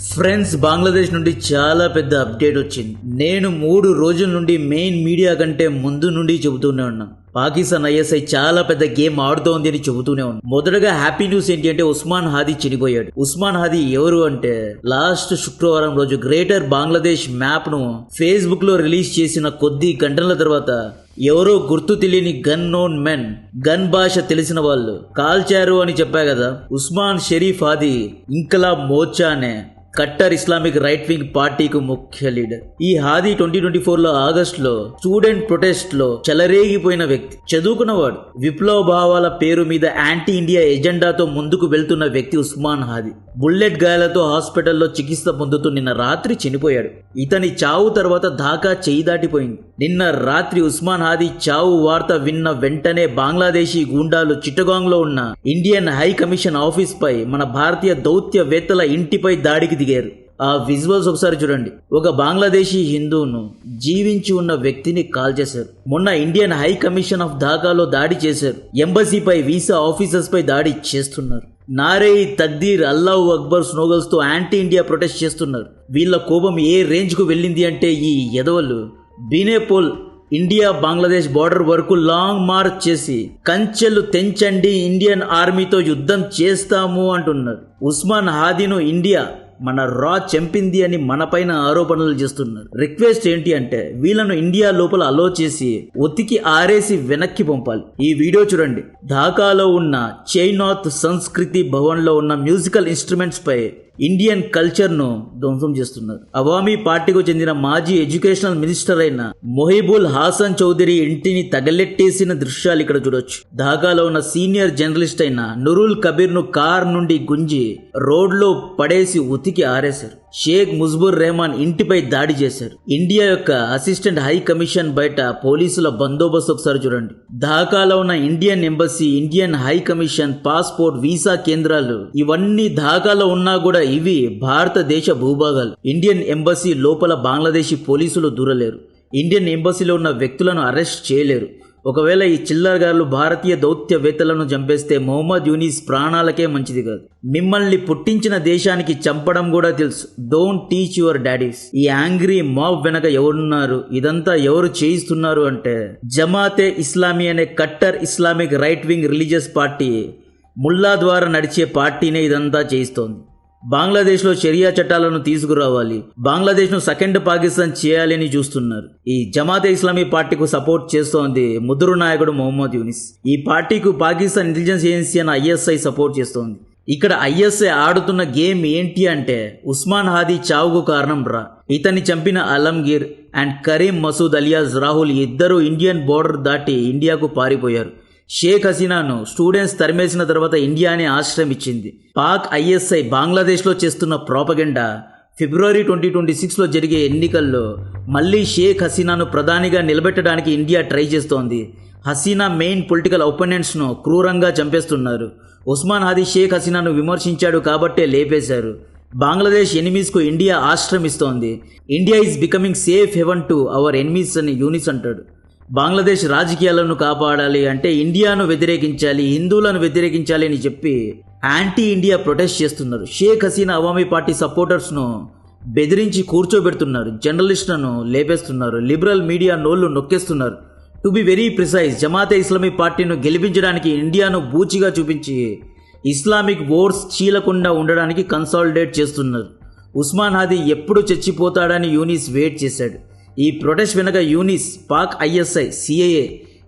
Friends, Bangladesh నుండి చాలా పెద్ద అప్డేట్ వచ్చింది. నేను 3 రోజుల నుండి మెయిన్ మీడియా కంటే ముందు నుండి చెబుతూనే ఉన్నా, పాకిస్తాన్ ఐఎస్ఐ చాలా పెద్ద గేమ్ ఆడుతోంది అని చెబుతూనే ఉన్నా. మొదటగా హ్యాపీ న్యూస్ ఏంటి అంటే ఉస్మాన్ హాదీ చనిపోయాడు. ఉస్మాన్ హాదీ ఎవరు అంటే లాస్ట్ శుక్రవారం రోజు గ్రేటర్ బంగ్లాదేశ్ మ్యాప్ ను ఫేస్బుక్ లో రిలీజ్ చేసిన కొద్ది గంటల తర్వాత ఎవరో గుర్తు తెలియని గన్ నోన్ మెన్, గన్ భాష తెలిసిన వాళ్ళు కాల్చారు అని చెప్పా కదా. ఉస్మాన్ షరీఫ్ హాదీ ఇంకలాబ్ మోర్చా అనే కట్టర్ ఇస్లామిక్ రైట్ వింగ్ పార్టీకి ముఖ్య లీడర్. ఈ హాదీ 2024 ఆగస్టులో స్టూడెంట్ ప్రొటెస్ట్ లో చెలరేగిపోయిన వ్యక్తి, చదువుకున్నవాడు, విప్లవ భావాల పేరు మీద యాంటీ ఇండియా ఎజెండాతో ముందుకు వెళ్తున్న వ్యక్తి ఉస్మాన్ హాదీ. బుల్లెట్ గాయాలతో హాస్పిటల్లో చికిత్స పొందుతూ నిన్న రాత్రి చనిపోయాడు. ఇతని చావు తర్వాత ఢాకా చేయి దాటిపోయింది. నిన్న రాత్రి ఉస్మాన్ హాదీ చావు వార్త విన్న వెంటనే బంగ్లాదేశీ గూండాలు చిట్టగాంగ్ లో ఉన్న ఇండియన్ హై కమిషన్ ఆఫీస్ పై, మన భారతీయ దౌత్యవేత్తల ఇంటిపై దాడికి దిగారు. ఆ విజువల్స్ ఒకసారి చూడండి. ఒక బంగ్లాదేశీ హిందువును, జీవించి ఉన్న వ్యక్తిని కాల్ చేశారు. మొన్న ఇండియన్ హై కమిషన్ ఆఫ్ ఢాకాలో దాడి చేశారు. ఎంబసీపై, వీసా ఆఫీసర్స్ పై దాడి చేస్తున్నారు. నారే తక్దీర్, అల్లాహు అక్బర్ స్లోగన్స్ తో యాంటీ ఇండియా ప్రొటెస్ట్ చేస్తున్నారు. వీళ్ళ కోపం ఏ రేంజ్ కు వెళ్ళింది అంటే ఈ ఎదవలు బీనేపోల్ ఇండియా బంగ్లాదేశ్ బార్డర్ వరకు లాంగ్ మార్చ్ చేసి కంచెలు తెంచండి, ఇండియన్ ఆర్మీతో యుద్ధం చేస్తాము అంటున్నారు. ఉస్మాన్ హాదీను ఇండియా మన రా చంపింది అని మన పైన ఆరోపణలు చేస్తున్నారు. రిక్వెస్ట్ ఏంటి అంటే వీళ్ళను ఇండియా లోపల అలో చేసి ఒతికి ఆరేసి వెనక్కి పంపాలి. ఈ వీడియో చూడండి. ఢాకాలో ఉన్న చైనాత్ సంస్కృతి భవన్ లో ఉన్న మ్యూజికల్ ఇన్స్ట్రుమెంట్స్ పై ఇండియన్ కల్చర్ ను ధ్వంసం చేస్తున్నారు. అవామీ పార్టీకు చెందిన మాజీ ఎడ్యుకేషనల్ మినిస్టర్ అయిన మొహిబుల్ హాసన్ చౌదరి ఇంటిని తగలెట్టేసిన దృశ్యాలు ఇక్కడ చూడొచ్చు. ఢాకాలో ఉన్న సీనియర్ జర్నలిస్ట్ అయిన నురుల్ కబీర్ ను కార్ నుండి గుంజి రోడ్ లో పడేసి ఉతికి ఆరేశారు. షేక్ ముజ్బుర్ రెహమాన్ ఇంటిపై దాడి చేశారు. ఇండియా యొక్క అసిస్టెంట్ హై కమిషన్ బయట పోలీసుల బందోబస్తు ఒకసారి చూడండి. ఢాకాలో ఉన్న Indian embassy, Indian high commission, passport, visa కేంద్రాలు ఇవన్నీ ఢాకాలో ఉన్నా కూడా ఇవి భారతదేశ భూభాగాలు. ఇండియన్ ఎంబసీ లోపల బంగ్లాదేశీ పోలీసులు దూరలేరు. ఇండియన్ ఎంబసీలో ఉన్న వ్యక్తులను అరెస్ట్ చేయలేరు. ఒకవేళ ఈ చిల్లరగారులు భారతీయ దౌత్యవేత్తలను చంపేస్తే మొహమ్మద్ యూనిస్ ప్రాణాలకే మంచిది కాదు. మిమ్మల్ని పుట్టించిన దేశానికి చంపడం కూడా తెలుసు. Don't teach your daddies. ఈ యాంగ్రీ మాబ్ వెనక ఎవరున్నారు, ఇదంతా ఎవరు చేయిస్తున్నారు అంటే జమాతే ఇస్లామీ అనే కట్టర్ Islamic right wing religious party, ముల్లా ద్వారా నడిచే పార్టీనే ఇదంతా చేయిస్తోంది. బంగ్లాదేశ్లో షరియా చట్టాలను తీసుకురావాలి, బంగ్లాదేశ్ను సెకండ్ పాకిస్తాన్ చేయాలని చూస్తున్నారు. ఈ జమాతే ఇస్లామీ పార్టీకు సపోర్ట్ చేస్తోంది ముదురు నాయకుడు మొహమ్మద్ యూనిస్. ఈ పార్టీకు పాకిస్తాన్ ఇంటెలిజెన్స్ ఏజెన్సీ అయిన ఐఎస్ఐ సపోర్ట్ చేస్తోంది. ఇక్కడ ఐఎస్ఐ ఆడుతున్న గేమ్ ఏంటి అంటే ఉస్మాన్ హాదీ చావుకు కారణం రా. ఇతన్ని చంపిన అలంగీర్ అండ్ కరీం మసూద్ అలియాస్ రాహుల్ ఇద్దరు ఇండియన్ బోర్డర్ దాటి ఇండియాకు పారిపోయారు. షేక్ హసీనాను స్టూడెంట్స్ తరిమేసిన తర్వాత ఇండియాని ఆశ్రయం ఇచ్చింది. పాక్ ఐఎస్ఐ బంగ్లాదేశ్లో చేస్తున్న ప్రాపగెండా ఫిబ్రవరి 2026లో జరిగే ఎన్నికల్లో మళ్లీ షేక్ హసీనాను ప్రధానిగా నిలబెట్టడానికి ఇండియా ట్రై చేస్తోంది. హసీనా మెయిన్ పొలిటికల్ ఒపోనెంట్స్ ను క్రూరంగా చంపేస్తున్నారు. ఉస్మాన్ హాదీ షేక్ హసీనాను విమర్శించాడు కాబట్టే లేపేశారు. బంగ్లాదేశ్ ఎనిమీస్ కు ఇండియా ఆశ్రమిస్తోంది. India is becoming safe haven to our enemies అని యూనిస్ అంటాడు. బంగ్లాదేశ్ రాజకీయాలను కాపాడాలి అంటే ఇండియాను వ్యతిరేకించాలి, హిందువులను వ్యతిరేకించాలి అని చెప్పి యాంటీ ఇండియా ప్రొటెస్ట్ చేస్తున్నారు. షేక్ హసీనా అవామీ పార్టీ సపోర్టర్స్ ను బెదిరించి కూర్చోబెడుతున్నారు. జర్నలిస్టులను లేపేస్తున్నారు. లిబరల్ మీడియా నోళ్లు నొక్కేస్తున్నారు. To be very precise, Jamaat Islami పార్టీను గెలిపించడానికి ఇండియాను బూచిగా చూపించి ఇస్లామిక్ ఓట్స్ చీలకుండా ఉండడానికి కన్సాలిడేట్ చేస్తున్నారు. ఉస్మాన్ హాదీ ఎప్పుడు చచ్చిపోతాడని యూనిస్ వెయిట్ చేశాడు. ఈ ప్రొటెస్ట్ వెనక యూనిస్, పాక్ ఐఎస్ఐ, సిఐఏ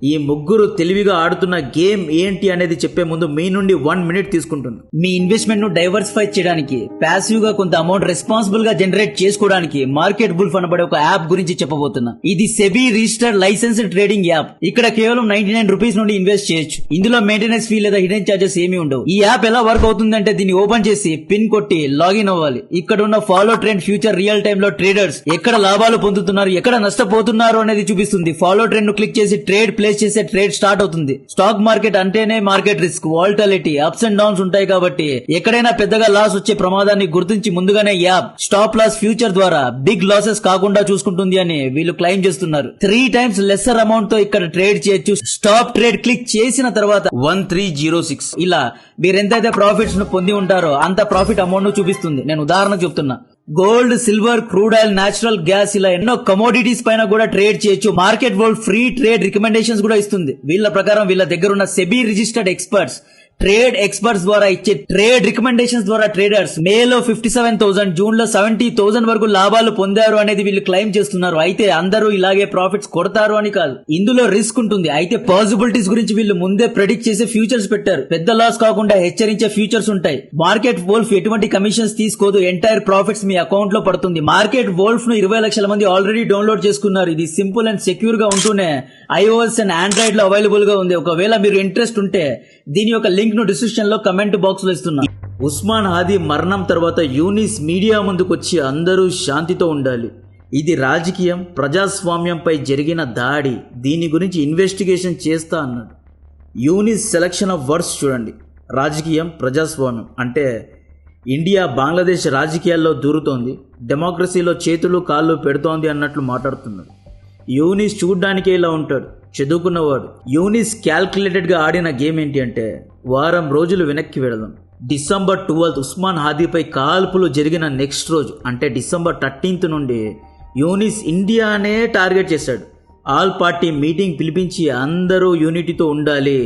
ఈ ముగ్గురు తెలివిగా ఆడుతున్న గేమ్ ఏంటి అనేది చెప్పే ముందు మీ నుండి 1 మినిట్ తీసుకుంటున్నాను. మీ ఇన్వెస్ట్మెంట్ ను డైవర్సిఫై చేయడానికి, ప్యాసివ్ గా కొంత అమౌంట్ రెస్పాన్సిబుల్ గా జనరేట్ చేసుకోవడానికి మార్కెట్ బుల్ఫ్ అనబడే ఒక యాప్ గురించి చెప్పబోతున్నా. ఇది SEBI registered licensed trading app. ఇక్కడ కేవలం 99 రూపీస్ నుండి ఇన్వెస్ట్ చేయొచ్చు. ఇందులో మెయింటెనెన్స్ ఫీ లేదా హిడెన్ చార్జెస్ ఏమీ ఉండవు. ఈ యాప్ ఎలా వర్క్ అవుతుందంటే దీన్ని ఓపెన్ చేసి పిన్ కొట్టి లాగిన్ అవ్వాలి. ఇక్కడ ఉన్న follow trend future real time లో ట్రేడర్స్ ఎక్కడ లాభాలు పొందుతున్నారు, ఎక్కడ నష్టపోతున్నారు అనేది చూపిస్తుంది. ఫాలో ట్రెండ్ ను క్లిక్ చేసి ట్రేడ్ ప్లేస్ చేసే ట్రేడ్ స్టార్ట్ అవుతుంది. స్టాక్ మార్కెట్ అంటేనే market risk, volatility, ups and downs ఉంటాయి కాబట్టి ఎక్కడైనా పెద్దగా లాస్ వచ్చే ప్రమాదాన్ని గుర్తించి ముందుగానే యాప్ స్టాప్ లాస్ ఫ్యూచర్ ద్వారా బిగ్ లాసెస్ కాకుండా చూసుకుంటుంది అని వీళ్ళు క్లెయిమ్ చేస్తున్నారు. 3 times లెస్సర్ అమౌంట్ తో ఇక్కడ ట్రేడ్ చేయొచ్చు. స్టాప్ ట్రేడ్ క్లిక్ చేసిన తర్వాత 1306 ఇలా మీరు ఎంతైతే ప్రాఫిట్స్ ను పొంది ఉంటారో అంత ప్రాఫిట్ అమౌంట్ ను చూపిస్తుంది. నేను ఉదాహరణ చెప్తున్నా. Gold, silver, crude oil, natural gas ఇలా ఎన్నో కమోడిటీస్ పైన కూడా ట్రేడ్ చేయొచ్చు. Market world free trade recommendations కూడా ఇస్తుంది. వీళ్ళ ప్రకారం వీళ్ళ దగ్గర ఉన్న SEBI registered experts, trade experts ద్వారా ఇచ్చే ట్రేడ్ రికమెండేషన్స్ ద్వారా ట్రేడర్స్ మేలో 57,000, జూన్ లో 70,000 వరకు లాభాలు పొందారు అనేది వీళ్ళు క్లెయిమ్ చేస్తున్నారు. అయితే అందరూ ఇలాగే ప్రాఫిట్స్ కొడతారు అని కాదు, ఇందులో రిస్క్ ఉంటుంది. అయితే పాసిబిలిటీస్ గురించి వీళ్ళు ముందే ప్రెడిక్ట్ చేసే ఫ్యూచర్స్ పెట్టారు. పెద్ద లాస్ కాకుండా హెచ్చరించే ఫ్యూచర్స్ ఉంటాయి. మార్కెట్ వోల్ఫ్ ఎటువంటి కమిషన్స్ తీసుకోదు, ఎంటైర్ ప్రాఫిట్స్ మీ అకౌంట్ లో పడుతుంది. మార్కెట్ వోల్ఫ్ ను 20 లక్షల మంది ఆల్రెడీ డౌన్లోడ్ చేసుకున్నారు. ఇది సింపుల్ అండ్ సెక్యూర్ గా ఉంటూనే iOS అండ్ ఆండ్రాయిడ్ లో అవైలబుల్ గా ఉంది. ఒకవేళ మీరు ఇంట్రెస్ట్ ఉంటే దీని యొక్క లింక్ ను డిస్క్రిప్షన్ లో కమెంట్ బాక్స్ లో ఇస్తున్నా. ఉస్మాన్ హాదీ మరణం తర్వాత యూనిస్ మీడియా ముందుకొచ్చి అందరూ శాంతితో ఉండాలి, ఇది రాజకీయం, ప్రజాస్వామ్యంపై జరిగిన దాడి, దీని గురించి ఇన్వెస్టిగేషన్ చేస్తా అన్నాడు. యూనిస్ సెలక్షన్ ఆఫ్ వర్డ్స్ చూడండి. రాజకీయం, ప్రజాస్వామ్యం అంటే ఇండియా బంగ్లాదేశ్ రాజకీయాల్లో దూరుతోంది, డెమోక్రసీలో చేతులు కాళ్ళు పెడుతోంది అన్నట్లు మాట్లాడుతున్నాడు. యూనిస్ చూడ్డానికే ఇలా ఉంటాడు, చదువుకున్నవాడు. యూనిస్ క్యాల్కులేటెడ్ గా ఆడిన గేమ్ ఏంటి అంటే వారం రోజులు వెనక్కి వెళదాం. December 12 ఉస్మాన్ హాదీపై కాల్పులు జరిగిన నెక్స్ట్ రోజు అంటే December 13 నుండి యూనిస్ ఇండియానే టార్గెట్ చేశాడు. ఆల్ పార్టీ మీటింగ్ పిలిపించి అందరూ యూనిటీతో ఉండాలి,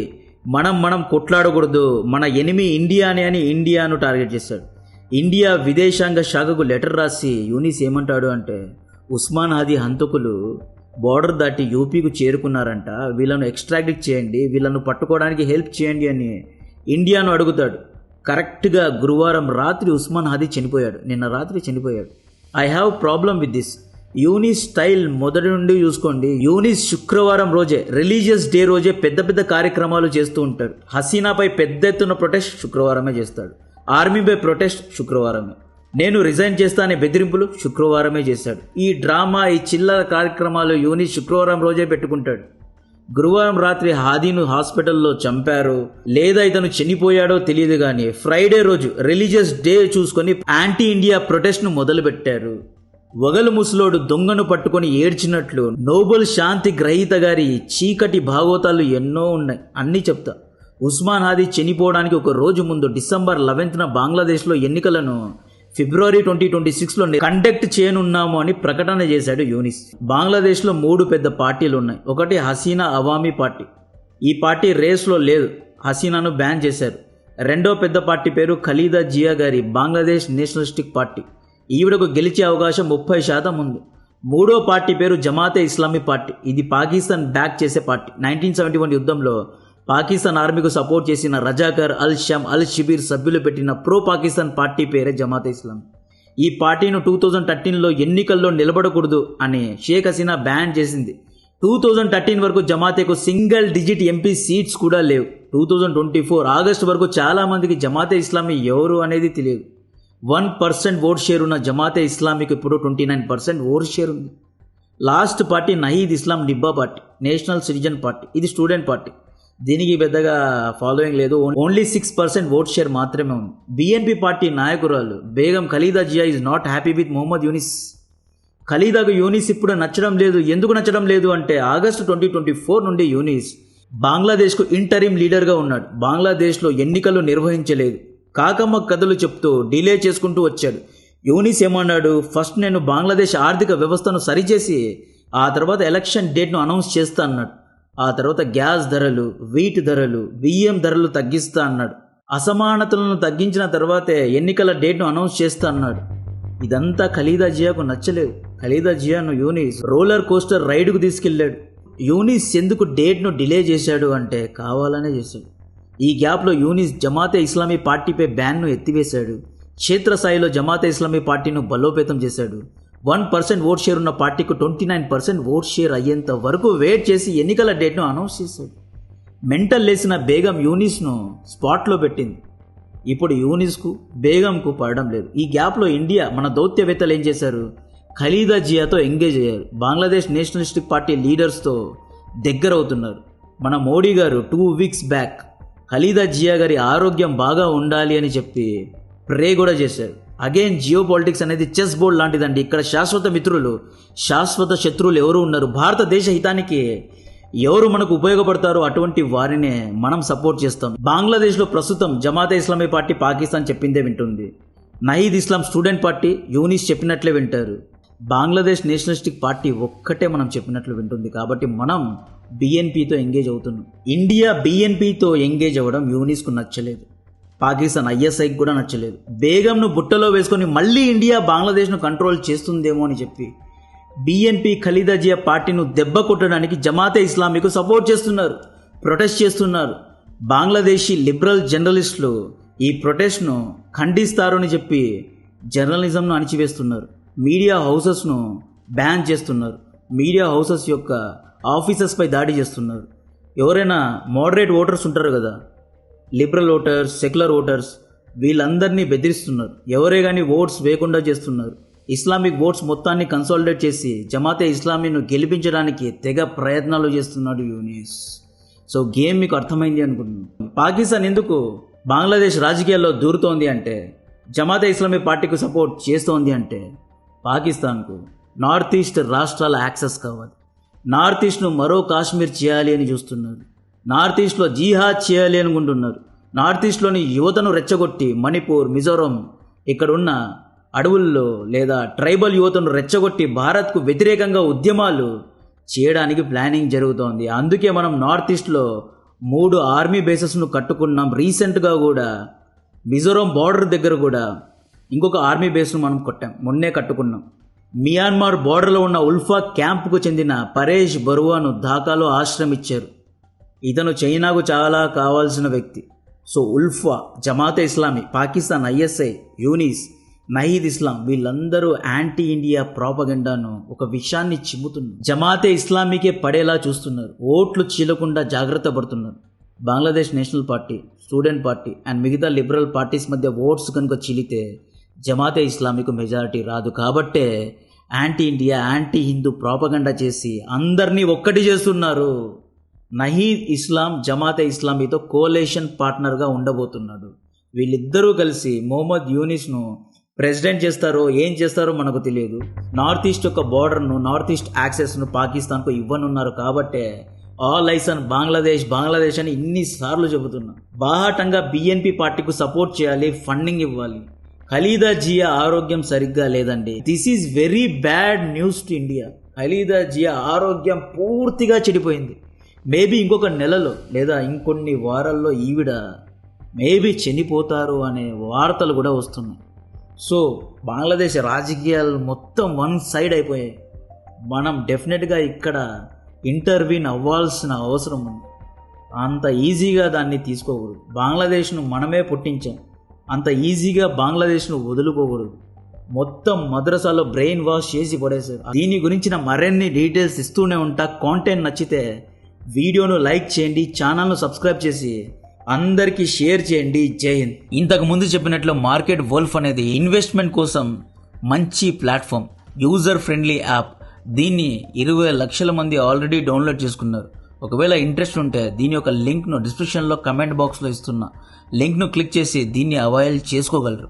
మనం కొట్లాడకూడదు, మన ఎనిమి ఇండియానే అని ఇండియాను టార్గెట్ చేశాడు. ఇండియా విదేశాంగ శాఖకు లెటర్ రాసి యూనిస్ ఏమంటాడు అంటే ఉస్మాన్ హాదీ హంతకులు బోర్డర్ దాటి యూపీకు చేరుకున్నారంట, వీళ్ళను ఎక్స్ట్రాక్ట్ చేయండి, వీళ్ళను పట్టుకోవడానికి హెల్ప్ చేయండి అని ఇండియాను అడుగుతాడు. కరెక్ట్గా గురువారం రాత్రి ఉస్మాన్ హాదీ చనిపోయాడు. నిన్న రాత్రి చనిపోయాడు. I have problem with this. Yunus style మొదటి నుండి చూసుకోండి. యూనిస్ శుక్రవారం రోజే, రిలీజియస్ డే రోజే పెద్ద పెద్ద కార్యక్రమాలు చేస్తూ ఉంటాడు. హసీనాపై పెద్ద ఎత్తున ప్రొటెస్ట్ శుక్రవారమే చేస్తాడు. ఆర్మీపై ప్రొటెస్ట్ శుక్రవారమే. నేను రిజైన్ చేస్తా అనే బెదిరింపులు శుక్రవారమే చేశాడు. ఈ డ్రామా, ఈ చిల్లర కార్యక్రమాలు యూనిస్ శుక్రవారం రోజే పెట్టుకుంటాడు. గురువారం రాత్రి హాదీను హాస్పిటల్లో చంపారు లేదా ఇతను చనిపోయాడో తెలియదు కానీ ఫ్రైడే రోజు రిలీజియస్ డే చూసుకొని యాంటీ ఇండియా ప్రొటెస్ట్ ను మొదలు పెట్టారు. వగలు ముసలోడు దొంగను పట్టుకొని ఏడ్చినట్లు నోబెల్ శాంతి గ్రహీత గారి చీకటి భాగోతాలు ఎన్నో ఉన్నాయి, అన్నీ చెప్తా. ఉస్మాన్ హాదీ చనిపోవడానికి ఒక రోజు ముందు December 11న బంగ్లాదేశ్లో ఎన్నికలను February 2026లో కండక్ట్ చేయనున్నాము అని ప్రకటన చేశాడు యూనిస్. బంగ్లాదేశ్లో 3 పెద్ద పార్టీలు ఉన్నాయి. ఒకటి హసీనా అవామీ పార్టీ, ఈ పార్టీ రేస్లో లేదు, హసీనాను బ్యాన్ చేశారు. రెండో పెద్ద పార్టీ పేరు ఖలీదా జియా గారి బంగ్లాదేశ్ నేషనలిస్టిక్ పార్టీ, ఈవిడకు గెలిచే అవకాశం 30% ఉంది. మూడో పార్టీ పేరు జమాతే ఇస్లామీ పార్టీ, ఇది పాకిస్తాన్ బ్యాక్ చేసే పార్టీ. 1971 యుద్ధంలో పాకిస్తాన్ ఆర్మీకు సపోర్ట్ చేసిన రజాకర్, అల్ షమ్, అల్ షిబీర్ సభ్యులు పెట్టిన ప్రో పాకిస్తాన్ పార్టీ పేరే జమాతే ఇస్లామీ. ఈ పార్టీను 2013లో ఎన్నికల్లో నిలబడకూడదు అని షేక్ హసీనా బ్యాన్ చేసింది. 2013 వరకు జమాతేకు సింగిల్ డిజిట్ ఎంపీ సీట్స్ కూడా లేవు. 2024 ఆగస్టు వరకు చాలా మందికి జమాతే ఇస్లామీ ఎవరు అనేది తెలియదు. 1% ఓట్ షేర్ ఉన్న జమాతే ఇస్లామీకి ఇప్పుడు 29% ఓట్ షేర్ ఉంది. లాస్ట్ పార్టీ నహీద్ ఇస్లాం నిబ్బా పార్టీ, నేషనల్ సిటిజన్ పార్టీ, ఇది స్టూడెంట్ పార్టీ, దీనికి పెద్దగా ఫాలోయింగ్ లేదు, ఓన్లీ 6% ఓట్ షేర్ మాత్రమే ఉంది. బిఎన్పి పార్టీ నాయకురాలు Begum Khaleda Zia is not happy with Mohammed Yunus. ఖలీదాకు యూనిస్ ఇప్పుడు నచ్చడం లేదు. ఎందుకు నచ్చడం లేదు అంటే ఆగస్టు 2024 నుండి యూనిస్ బంగ్లాదేశ్కు ఇంటరిమ్ లీడర్గా ఉన్నాడు. బంగ్లాదేశ్లో ఎన్నికలు నిర్వహించలేదు, కాకమ్మ కథలు చెప్తూ డిలే చేసుకుంటూ వచ్చాడు. యూనిస్ ఏమన్నాడు, ఫస్ట్ నేను బంగ్లాదేశ్ ఆర్థిక వ్యవస్థను సరిచేసి ఆ తర్వాత ఎలక్షన్ డేట్ను అనౌన్స్ చేస్తా అన్నాడు. ఆ తర్వాత గ్యాస్ ధరలు, వీట్ ధరలు, బియ్యం ధరలు తగ్గిస్తా అన్నాడు. అసమానతలను తగ్గించిన తర్వాతే ఎన్నికల డేట్ను అనౌన్స్ చేస్తా అన్నాడు. ఇదంతా ఖలీదా జియాకు నచ్చలేదు. ఖలీదా జియాను యూనిస్ రోలర్ కోస్టర్ రైడ్కు తీసుకెళ్లాడు. యూనిస్ ఎందుకు డేట్ను డిలే చేశాడు అంటే కావాలనే చేశాడు. ఈ గ్యాప్లో యూనిస్ జమాతే ఇస్లామీ పార్టీపై బ్యాన్ను ఎత్తివేశాడు. క్షేత్రస్థాయిలో జమాతే ఇస్లామీ పార్టీను బలోపేతం చేశాడు. 1% ఓట్ షేర్ ఉన్న పార్టీకు 29% ఓట్ షేర్ అయ్యేంత వరకు వెయిట్ చేసి ఎన్నికల డేట్ను అనౌన్స్ చేశాడు. మెంటల్ లేసిన బేగం యూనిస్ను స్పాట్లో పెట్టింది. ఇప్పుడు యూనిస్కు బేగంకు పడడం లేదు. ఈ గ్యాప్లో ఇండియా మన దౌత్యవేత్తలు ఏం చేశారు, ఖలీదా జియాతో ఎంగేజ్ అయ్యారు. బంగ్లాదేశ్ నేషనలిస్టిక్ పార్టీ లీడర్స్తో దగ్గర అవుతున్నారు. మన మోడీ గారు 2 వీక్స్ బ్యాక్ ఖలీదా జియా గారి ఆరోగ్యం బాగా ఉండాలి అని చెప్పి ప్రే కూడా చేశారు. అగైన్ జియో పాలిటిక్స్ అనేది చెస్ బోర్డ్ లాంటిదండి. ఇక్కడ శాశ్వత మిత్రులు, శాశ్వత శత్రువులు ఎవరు ఉన్నారు? భారతదేశ హితానికి ఎవరు మనకు ఉపయోగపడతారో అటువంటి వారినే మనం సపోర్ట్ చేస్తాం. బంగ్లాదేశ్లో ప్రస్తుతం జమాతే ఇస్లామీ పార్టీ పాకిస్తాన్ చెప్పిందే వింటుంది. నహీద్ ఇస్లాం స్టూడెంట్ పార్టీ యూనిస్ చెప్పినట్లే వింటారు. బంగ్లాదేశ్ నేషనలిస్టిక్ పార్టీ ఒక్కటే మనం చెప్పినట్లు వింటుంది. కాబట్టి మనం బిఎన్పితో ఎంగేజ్ అవుతున్నాం. ఇండియా బిఎన్పితో ఎంగేజ్ అవ్వడం యూనిస్కు నచ్చలేదు, పాకిస్తాన్ ఐఎస్ఐకి కూడా నచ్చలేదు. బేగంను బుట్టలో వేసుకొని మళ్ళీ ఇండియా బంగ్లాదేశ్ను కంట్రోల్ చేస్తుందేమో అని చెప్పి బిఎన్పి ఖలీదా జియా పార్టీను దెబ్బ కొట్టడానికి జమాతే ఇస్లామీకు సపోర్ట్ చేస్తున్నారు, ప్రొటెస్ట్ చేస్తున్నారు. బంగ్లాదేశీ లిబరల్ జర్నలిస్టులు ఈ ప్రొటెస్ట్ను ఖండిస్తారు అని చెప్పి జర్నలిజంను అణిచివేస్తున్నారు. మీడియా హౌసెస్ను బ్యాన్ చేస్తున్నారు. మీడియా హౌసెస్ యొక్క ఆఫీసర్స్పై దాడి చేస్తున్నారు. ఎవరైనా మోడరేట్ ఓటర్స్ ఉంటారు కదా, లిబరల్ ఓటర్స్, సెక్యులర్ ఓటర్స్, వీళ్ళందరినీ బెదిరిస్తున్నారు. ఎవరే కానీ ఓట్స్ వేయకుండా చేస్తున్నారు. ఇస్లామిక్ ఓట్స్ మొత్తాన్ని కన్సాలిడేట్ చేసి జమాతే ఇస్లామీను గెలిపించడానికి తెగ ప్రయత్నాలు చేస్తున్నాడు యూనిస్. సో గేమ్ మీకు అర్థమైంది అనుకుంటున్నాను. పాకిస్తాన్ ఎందుకు బంగ్లాదేశ్ రాజకీయాల్లో దూరుతోంది అంటే, జమాతే ఇస్లామీ పార్టీకి సపోర్ట్ చేస్తోంది అంటే, పాకిస్తాన్కు నార్త్ ఈస్ట్ రాష్ట్రాల యాక్సెస్ కావాలి. నార్త్ ఈస్ట్ను మరో కాశ్మీర్ చేయాలి అని చూస్తున్నారు. నార్త్ ఈస్ట్లో జీహాద్ చేయాలి అనుకుంటున్నారు. నార్త్ ఈస్ట్లోని యువతను రెచ్చగొట్టి మణిపూర్, మిజోరం, ఇక్కడున్న అడవుల్లో లేదా ట్రైబల్ యువతను రెచ్చగొట్టి భారత్కు వ్యతిరేకంగా ఉద్యమాలు చేయడానికి ప్లానింగ్ జరుగుతోంది. అందుకే మనం నార్త్ ఈస్ట్లో 3 ఆర్మీ బేసెస్ను కట్టుకున్నాం. రీసెంట్గా కూడా మిజోరం బార్డర్ దగ్గర కూడా ఇంకొక ఆర్మీ బేస్ను మనం మొన్నే కట్టుకున్నాం. మియాన్మార్ బార్డర్లో ఉన్న ఉల్ఫా క్యాంపుకు చెందిన పరేష్ బరువాను ఢాకాలో ఆశ్రమించారు. ఇతను చైనాకు చాలా కావాల్సిన వ్యక్తి. సో ఉల్ఫా, జమాతే ఇస్లామీ, పాకిస్తాన్ ఐఎస్ఐ, యూనిస్, నహీద్ ఇస్లాం వీళ్ళందరూ యాంటీ ఇండియా ప్రాపగెండాను ఒక విషయాన్ని చిమ్ముతున్నారు. జమాతే ఇస్లామీకే పడేలా చూస్తున్నారు. ఓట్లు చీలకుండా జాగ్రత్త పడుతున్నారు. Bangladesh national party, student party and మిగతా లిబరల్ పార్టీస్ మధ్య ఓట్స్ కనుక చీలితే జమాతే ఇస్లామీకు మెజారిటీ రాదు. కాబట్టే anti India, anti Hindu propaganda చేసి అందరినీ ఒక్కటి చేస్తున్నారు. నహీద్ ఇస్లాం జమాతే ఇస్లామీతో కోలేషన్ పార్ట్నర్గా ఉండబోతున్నాడు. వీళ్ళిద్దరూ కలిసి మొహమ్మద్ యూనిస్ను ప్రెసిడెంట్ చేస్తారో ఏం చేస్తారో మనకు తెలియదు. నార్త్ ఈస్ట్ యొక్క బార్డర్ను, నార్త్ ఈస్ట్ యాక్సెస్ను పాకిస్తాన్కు ఇవ్వనున్నారు. కాబట్టే all eyes on Bangladesh, Bangladesh అని ఇన్నిసార్లు చెబుతున్నా. బాహాటంగా బిఎన్పి పార్టీకు సపోర్ట్ చేయాలి, ఫండింగ్ ఇవ్వాలి. ఖలీదా జియా ఆరోగ్యం సరిగ్గా లేదండి. This is very bad news to India. Khaleda Zia ఆరోగ్యం పూర్తిగా చెడిపోయింది. మేబీ ఇంకొక నెలలో లేదా ఇంకొన్ని వారాల్లో ఈవిడ మేబీ చనిపోతారు అనే వార్తలు కూడా వస్తున్నాయి. సో బంగ్లాదేశ్ రాజకీయాలు మొత్తం వన్ సైడ్ అయిపోయాయి. మనం డెఫినెట్గా ఇక్కడ ఇంటర్వ్యూన్ అవ్వాల్సిన అవసరం ఉంది. అంత ఈజీగా దాన్ని తీసుకోకూడదు. బంగ్లాదేశ్ను మనమే పుట్టించాం, అంత ఈజీగా బంగ్లాదేశ్ను వదులుకోకూడదు. మొత్తం మద్రసాలో బ్రెయిన్ వాష్ చేసి పడేశారు. దీని గురించిన మరిన్ని డీటెయిల్స్ ఇస్తూనే ఉంటా. కాంటెంట్ నచ్చితే వీడియోను లైక్ చేయండి, ఛానల్ను సబ్స్క్రైబ్ చేసి అందరికీ షేర్ చేయండి. జై హింద్. ఇంతకు ముందు చెప్పినట్లు మార్కెట్ వోల్ఫ్ అనేది ఇన్వెస్ట్మెంట్ కోసం మంచి ప్లాట్ఫామ్, యూజర్ ఫ్రెండ్లీ యాప్. దీన్ని 20 లక్షల మంది ఆల్రెడీ డౌన్లోడ్ చేసుకున్నారు. ఒకవేళ ఇంట్రెస్ట్ ఉంటే దీని యొక్క లింక్ను డిస్క్రిప్షన్లో కమెంట్ బాక్స్లో ఇస్తున్నా. లింక్ను క్లిక్ చేసి దీన్ని అవైల్ చేసుకోగలరు.